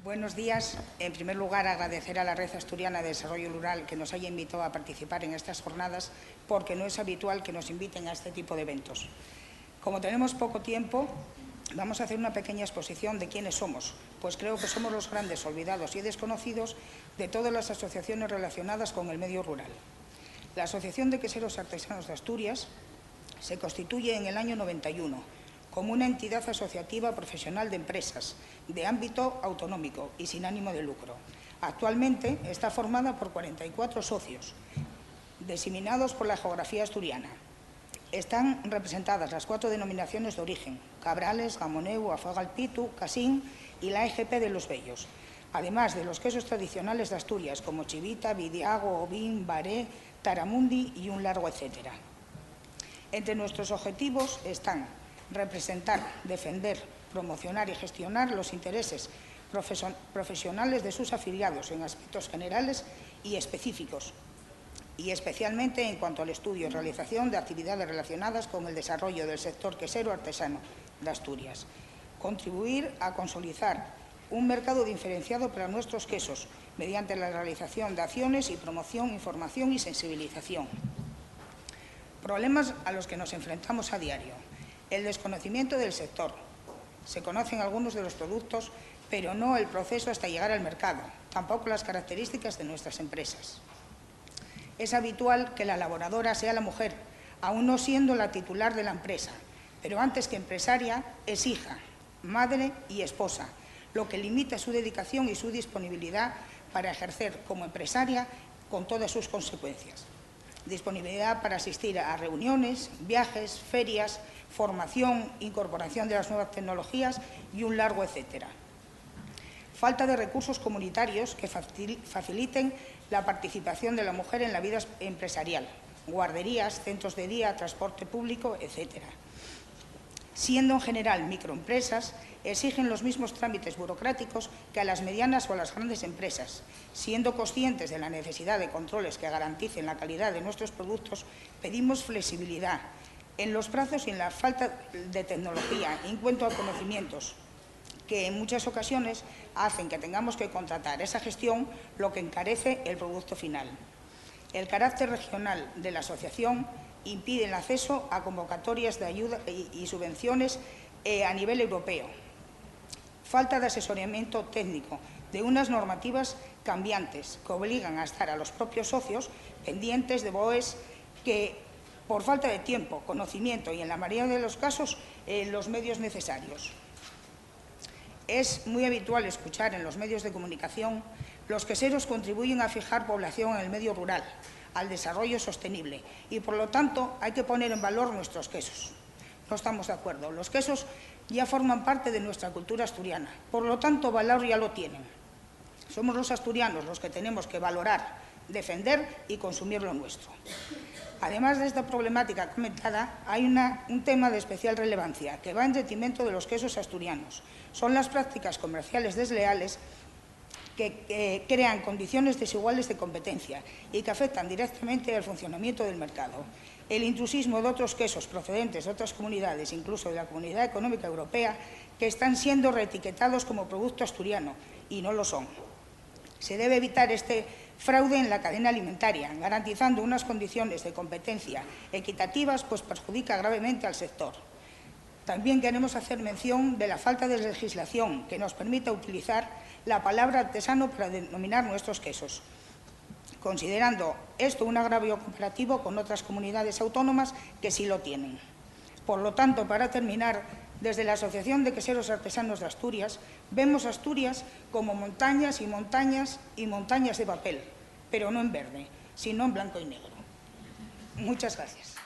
Buenos días. En primer lugar, agradecer a la Red Asturiana de Desarrollo Rural que nos haya invitado a participar en estas jornadas, porque no es habitual que nos inviten a este tipo de eventos. Como tenemos poco tiempo, vamos a hacer una pequeña exposición de quiénes somos, pues creo que somos los grandes olvidados y desconocidos de todas las asociaciones relacionadas con el medio rural. La Asociación de Queseros Artesanos de Asturias se constituye en el año 91 como una entidad asociativa profesional de empresas de ámbito autonómico y sin ánimo de lucro. Actualmente está formada por 44 socios, diseminados por la geografía asturiana. Están representadas las 4 denominaciones de origen: Cabrales, Gamoneu, Afagalpitu, Casín y la EGP de Los Bellos, además de los quesos tradicionales de Asturias como Chivita, Vidiago, Ovín, Baré, Taramundi y un largo etcétera. Entre nuestros objetivos están representar, defender, promocionar y gestionar los intereses profesionales de sus afiliados en aspectos generales y específicos, y especialmente en cuanto al estudio y realización de actividades relacionadas con el desarrollo del sector quesero artesano de Asturias. Contribuir a consolidar un mercado diferenciado para nuestros quesos mediante la realización de acciones y promoción, información y sensibilización. Problemas a los que nos enfrentamos a diario: el desconocimiento del sector. Se conocen algunos de los productos, pero no el proceso hasta llegar al mercado, tampoco las características de nuestras empresas. Es habitual que la elaboradora sea la mujer, aún no siendo la titular de la empresa, pero antes que empresaria es hija, madre y esposa, lo que limita su dedicación y su disponibilidad para ejercer como empresaria con todas sus consecuencias. Disponibilidad para asistir a reuniones, viajes, ferias, formación, incorporación de las nuevas tecnologías y un largo etcétera. Falta de recursos comunitarios que faciliten la participación de la mujer en la vida empresarial: guarderías, centros de día, transporte público, etcétera. Siendo en general microempresas, exigen los mismos trámites burocráticos que a las medianas o a las grandes empresas. Siendo conscientes de la necesidad de controles que garanticen la calidad de nuestros productos, pedimos flexibilidad en los plazos y en la falta de tecnología en cuanto a conocimientos, que en muchas ocasiones hacen que tengamos que contratar esa gestión, lo que encarece el producto final. El carácter regional de la asociación impide el acceso a convocatorias de ayuda y subvenciones a nivel europeo. Falta de asesoramiento técnico de unas normativas cambiantes que obligan a estar a los propios socios pendientes de BOEs que, por falta de tiempo, conocimiento y, en la mayoría de los casos, los medios necesarios. Es muy habitual escuchar en los medios de comunicación: los queseros contribuyen a fijar población en el medio rural, al desarrollo sostenible, y por lo tanto hay que poner en valor nuestros quesos. No estamos de acuerdo. Los quesos ya forman parte de nuestra cultura asturiana, por lo tanto valor ya lo tienen. Somos los asturianos los que tenemos que valorar, defender y consumir lo nuestro. Además de esta problemática comentada, hay un tema de especial relevancia que va en detrimento de los quesos asturianos. Son las prácticas comerciales desleales que crean condiciones desiguales de competencia y que afectan directamente al funcionamiento del mercado. El intrusismo de otros quesos procedentes de otras comunidades, incluso de la Comunidad Económica Europea, que están siendo reetiquetados como producto asturiano y no lo son. Se debe evitar este fraude en la cadena alimentaria, garantizando unas condiciones de competencia equitativas, pues perjudica gravemente al sector. También queremos hacer mención de la falta de legislación que nos permita utilizar la palabra artesano para denominar nuestros quesos, considerando esto un agravio comparativo con otras comunidades autónomas que sí lo tienen. Por lo tanto, para terminar, desde la Asociación de Queseros Artesanos de Asturias, vemos Asturias como montañas y montañas y montañas de papel, pero no en verde, sino en blanco y negro. Muchas gracias.